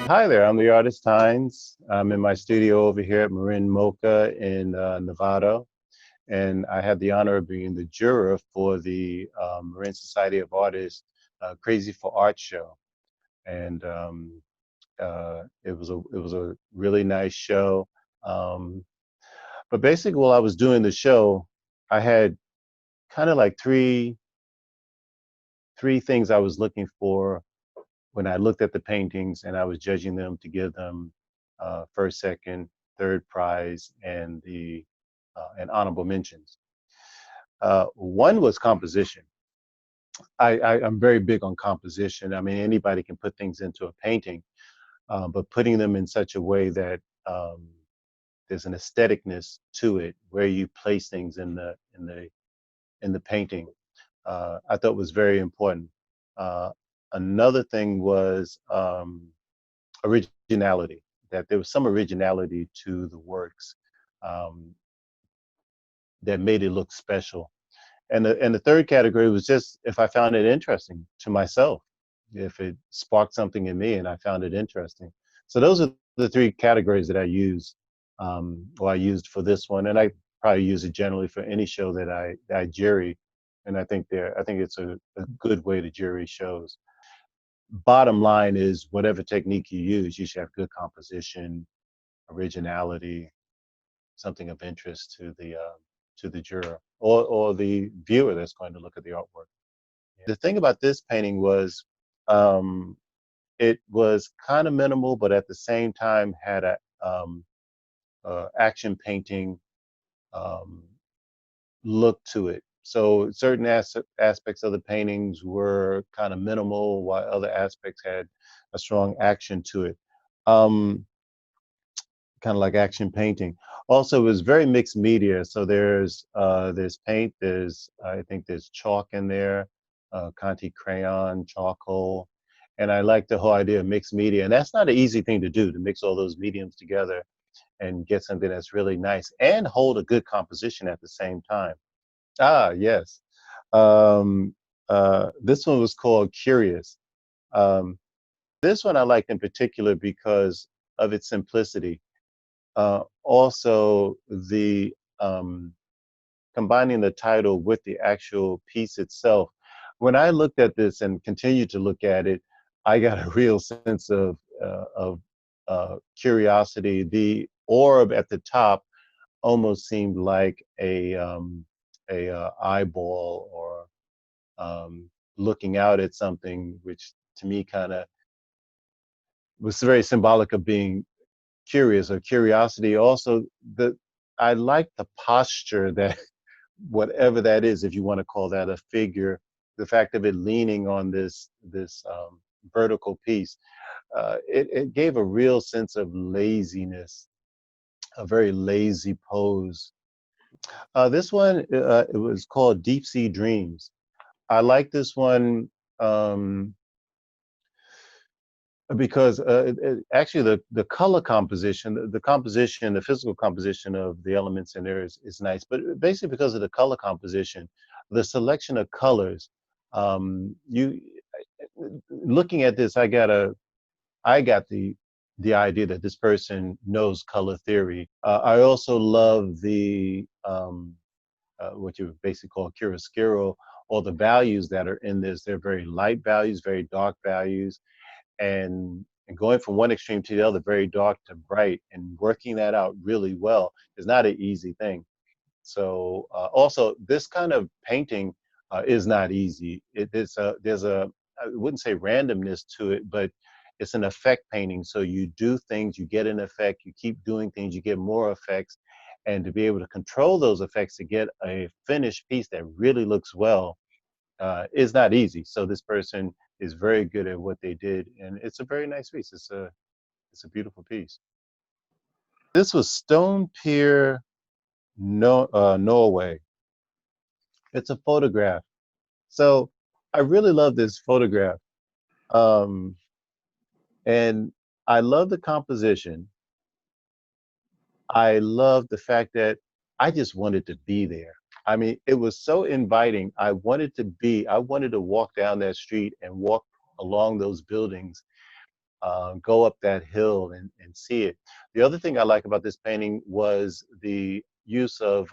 Hi there, I'm the Artist Hines. I'm in my studio over here at Marin Mocha in Nevada, and I had the honor of being the juror for the Marin Society of Artists Crazy for Art show. And it was a really nice show. Um, but basically, while I was doing the show, I had kind of like three things I was looking for when I looked at the paintings and I was judging them to give them first, second, third prize and the and honorable mentions. One was composition. I'm very big on composition. I mean, anybody can put things into a painting, but putting them in such a way that there's an aestheticness to it, where you place things in the painting, I thought was very important. Uh, Another thing was originality, that there was some originality to the works um, that made it look special. And the third category was just if I found it interesting to myself, if it sparked something in me and I found it interesting. So those are the three categories that I use, or I used for this one, and I probably use it generally for any show that I jury. And I think it's a good way to jury shows. Bottom line is whatever technique you use, you should have good composition, originality, something of interest to the juror or the viewer that's going to look at the artwork. The thing about this painting was um, it was kind of minimal, but at the same time had action painting um, look to it. So certain aspects of the paintings were kind of minimal, while other aspects had a strong action to it. Um, Kind of like action painting. Also, it was very mixed media. So there's paint, there's I think there's chalk in there, Conte crayon, charcoal, and I like the whole idea of mixed media. And that's not an easy thing to do, to mix all those mediums together and get something that's really nice and hold a good composition at the same time. Ah, yes. Um, this one was called Curious. Um, this one I liked in particular because of its simplicity. Also, the combining the title with the actual piece itself. When I looked at this and continued to look at it, I got a real sense of curiosity. The orb at the top almost seemed like a eyeball or looking out at something, which to me kind of was very symbolic of being curious or curiosity. Also, the I like the posture that whatever that is, if you want to call that a figure, the fact of it leaning on this vertical piece, it gave a real sense of laziness, a very lazy pose. This one, it was called Deep Sea Dreams. I like this one um, because actually the color composition, the composition, the physical composition of the elements in there is nice, but basically because of the color composition, the selection of colors, you looking at this, I got the idea that this person knows color theory. I also love the what you would basically call chiaroscuro, or the values that are in this. They're very light values, very dark values, and going from one extreme to the other, very dark to bright, and working that out really well is not an easy thing. So also, this kind of painting is not easy. There's a I wouldn't say randomness to it, but it's an effect painting. So you do things, you get an effect, you keep doing things, you get more effects, and to be able to control those effects to get a finished piece that really looks well is not easy. So this person is very good at what they did, and it's a very nice piece. It's a beautiful piece. This was Stone Pier, no, Norway. It's a photograph. So I really love this photograph, um, and I love the composition. I love the fact that I just wanted to be there. I mean, it was so inviting. I wanted to walk down that street and walk along those buildings go up that hill and see it. The other thing I like about this painting was the use of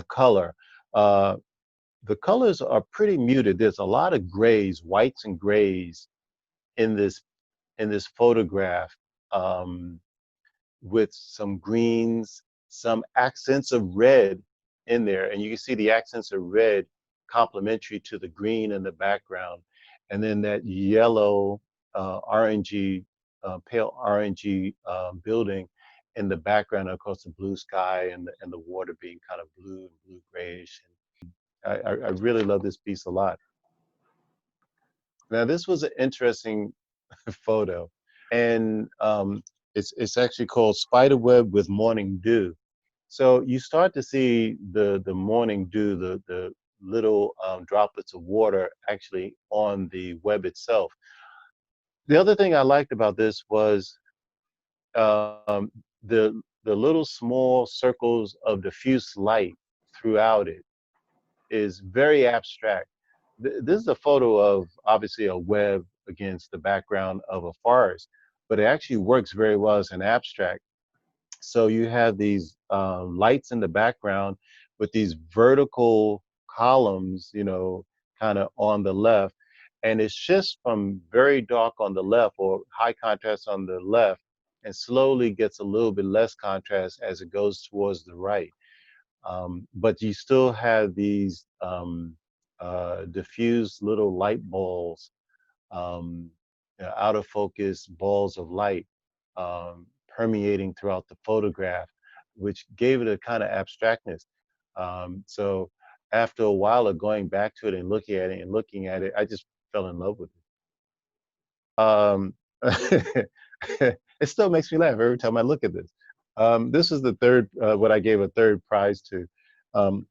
color. Uh, the colors are pretty muted. There's a lot of grays, whites and grays in this photograph, um, with some greens, some accents of red in there, and you can see the accents of red complementary to the green in the background, and then that yellow, orangey, pale orangey building in the background. Of course, the blue sky and the water being kind of blue grayish. I really love this piece a lot. Now, this was an interesting photo, and it's actually called Spiderweb with Morning Dew. So you start to see the morning dew, the little droplets of water actually on the web itself. The other thing I liked about this was the little small circles of diffuse light throughout it is very abstract. This is a photo of obviously a web against the background of a forest, but it actually works very well as an abstract. So you have these lights in the background with these vertical columns, kind of on the left. And it shifts from very dark on the left or high contrast on the left and slowly gets a little bit less contrast as it goes towards the right. But you still have these diffused little light balls, um, out of focus balls of light, permeating throughout the photograph, which gave it a kind of abstractness. So after a while of going back to it and looking at it, I just fell in love with it. It still makes me laugh every time I look at this. This is the third, what I gave a third prize to. Um,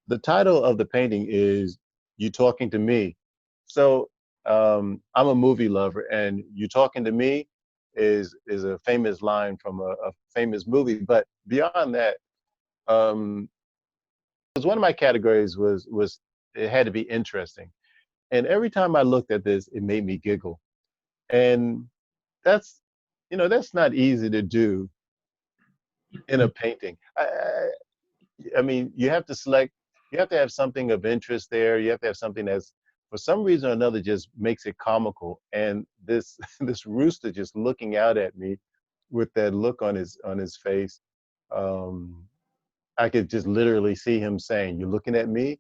the title of the painting is "You Talking to Me." So I'm a movie lover, and "You Talking to Me" is a famous line from a famous movie. But beyond that, because one of my categories was it had to be interesting, and every time I looked at this, it made me giggle, and that's that's not easy to do in a painting. I mean, you have to have something of interest there. You have to have something that's, for some reason or another, just makes it comical. And this this rooster just looking out at me with that look on his face, um, I could just literally see him saying, "You're looking at me,"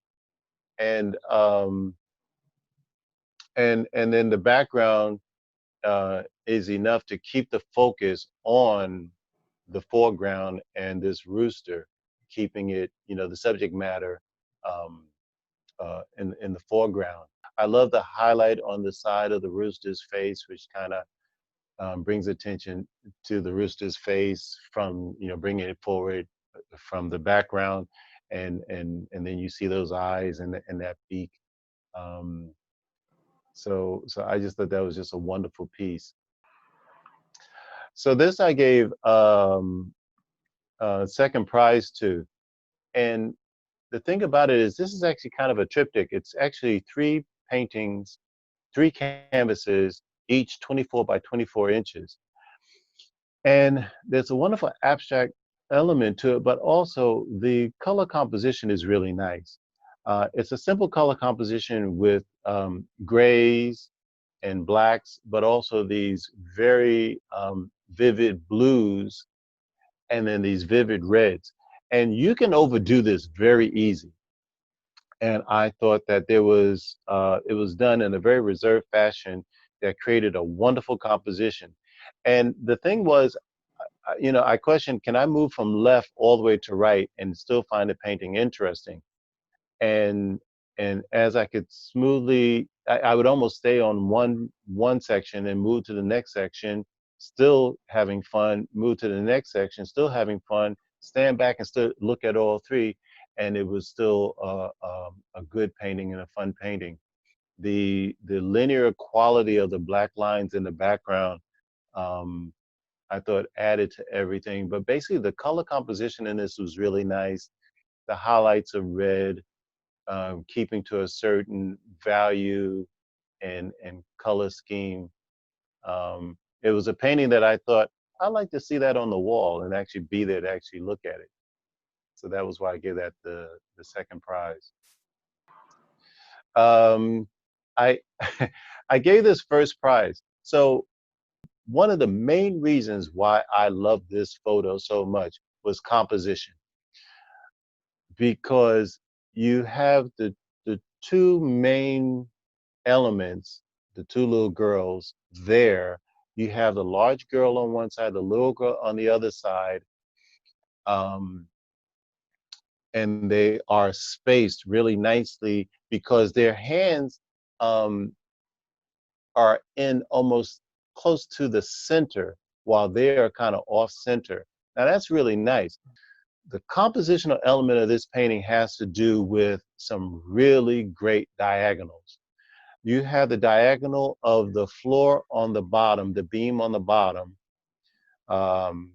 and and then the background is enough to keep the focus on the foreground and this rooster, keeping it, the subject matter, um, in the foreground. I love the highlight on the side of the rooster's face, which kind of brings attention to the rooster's face from, bringing it forward from the background, and then you see those eyes and that beak. Um, so I just thought that was just a wonderful piece. So this I gave second prize to, and the thing about it is this is actually kind of a triptych. It's actually three paintings, three canvases, each 24 by 24 inches. And there's a wonderful abstract element to it, but also the color composition is really nice. It's a simple color composition with grays and blacks, but also these very vivid blues and then these vivid reds. And you can overdo this very easy. And I thought that it was done in a very reserved fashion that created a wonderful composition. And the thing was, I questioned, can I move from left all the way to right and still find the painting interesting? And as I could smoothly, I would almost stay on one section and move to the next section, still having fun, move to the next section, still having fun, stand back and still look at all three, and it was still a good painting and a fun painting. The linear quality of the black lines in the background, um, I thought added to everything. But basically, the color composition in this was really nice. The highlights of red, keeping to a certain value and color scheme. It was a painting that I thought I'd like to see that on the wall and actually be there to actually look at it. So that was why I gave that the second prize. Um, I I gave this first prize. So one of the main reasons why I love this photo so much was composition, because you have the two main elements, the two little girls there. You have the large girl on one side, the little girl on the other side, um, and they are spaced really nicely because their hands um, are in almost close to the center while they are kind of off center. Now that's really nice. The compositional element of this painting has to do with some really great diagonals. You have the diagonal of the floor on the bottom, the beam on the bottom, um,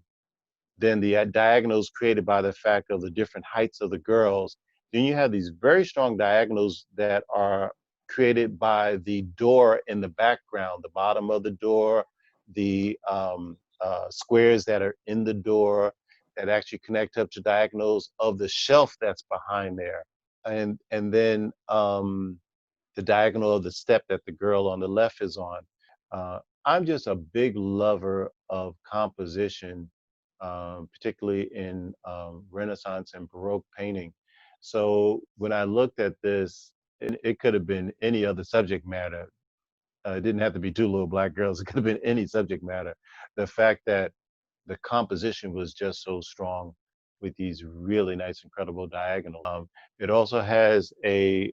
then the diagonals created by the fact of the different heights of the girls. Then you have these very strong diagonals that are created by the door in the background, the bottom of the door, the squares that are in the door that actually connect up to diagonals of the shelf that's behind there. And then the diagonal of the step that the girl on the left is on. I'm just a big lover of composition, particularly in Renaissance and Baroque painting. So when I looked at this, it could have been any other subject matter. It didn't have to be two little black girls. It could have been any subject matter. The fact that the composition was just so strong with these really nice, incredible diagonals. It also has a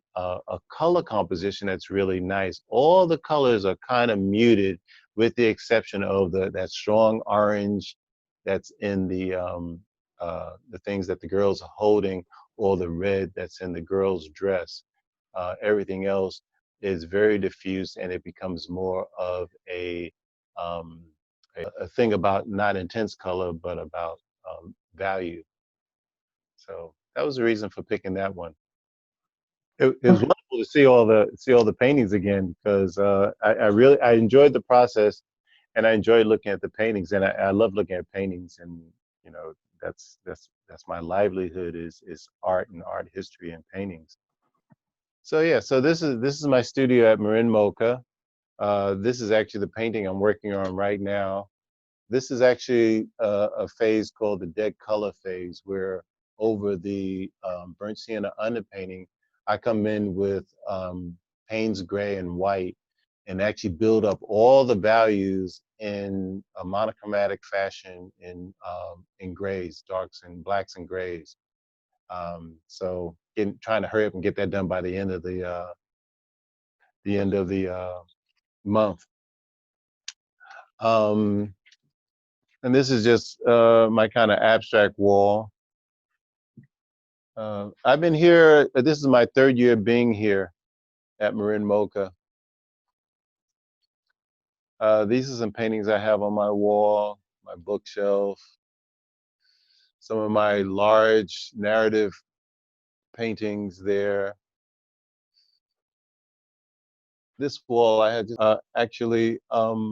color composition that's really nice. All the colors are kind of muted, with the exception of that strong orange that's in the things that the girls are holding, or the red that's in the girl's dress. Everything else is very diffuse, and it becomes more of um, a thing about not intense color, but about value. So that was the reason for picking that one. It was wonderful to see all the paintings again, because I really I enjoyed the process, and I enjoyed looking at the paintings, and I love looking at paintings, and you know that's my livelihood is art and art history and paintings. So yeah, so this is my studio at Marin Mocha. This is actually the painting I'm working on right now. This is actually a phase called the dead color phase, where over the burnt sienna underpainting, I come in with Payne's gray and white and actually build up all the values in a monochromatic fashion in grays, darks and blacks and grays. So trying to hurry up and get that done by the end of the month. Um, and this is just my kind of abstract wall. I've been here, this is my third year being here at Marin Mocha. These are some paintings I have on my wall, my bookshelf, some of my large narrative paintings there. This wall I had actually, uh,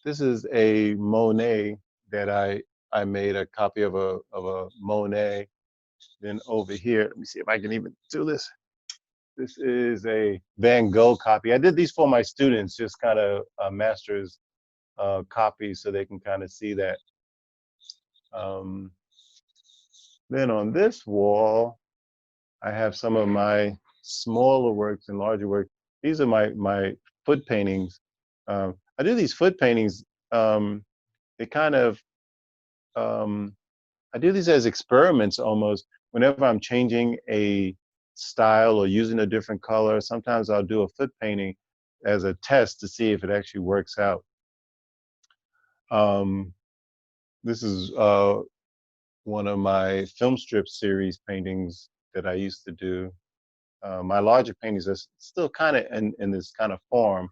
this is a Monet that I made a copy of a Monet. Then over here, let me see if I can even do this. This is a Van Gogh copy. I did these for my students, just kind of master's copies, so they can kind of see that. Um, then on this wall, I have some of my smaller works and larger works. These are my foot paintings. I do these foot paintings. They kind of I do these as experiments almost. Whenever I'm changing a style or using a different color, sometimes I'll do a foot painting as a test to see if it actually works out. Um, this is one of my film strip series paintings that I used to do. My larger paintings are still kind of in this kind of form,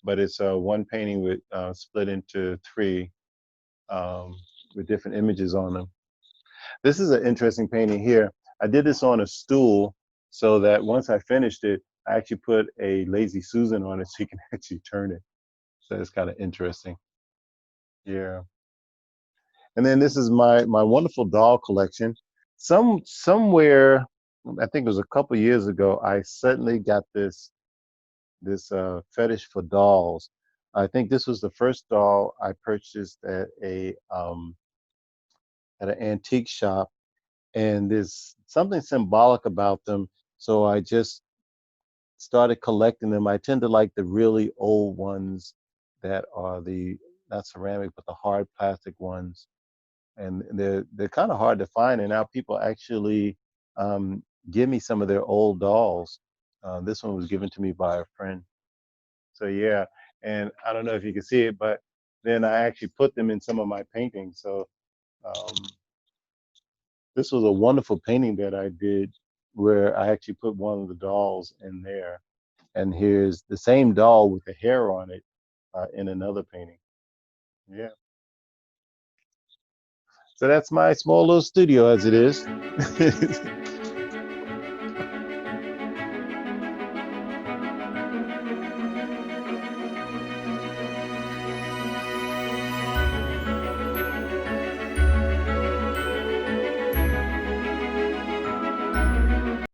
but it's one painting with split into three with different images on them. This is an interesting painting here. I did this on a stool so that once I finished it, I actually put a lazy Susan on it so you can actually turn it. So it's kind of interesting. Yeah. And then this is my wonderful doll collection. Somewhere, I think it was a couple years ago, I suddenly got this fetish for dolls. I think this was the first doll I purchased at an antique shop, and there's something symbolic about them. So I just started collecting them. I tend to like the really old ones that are the not ceramic but the hard plastic ones, and they're kind of hard to find. And now people actually give me some of their old dolls. This one was given to me by a friend. So yeah, and I don't know if you can see it, but then I actually put them in some of my paintings. So um, this was a wonderful painting that I did where I actually put one of the dolls in there, and here's the same doll with the hair on it in another painting. Yeah. So that's my small little studio as it is.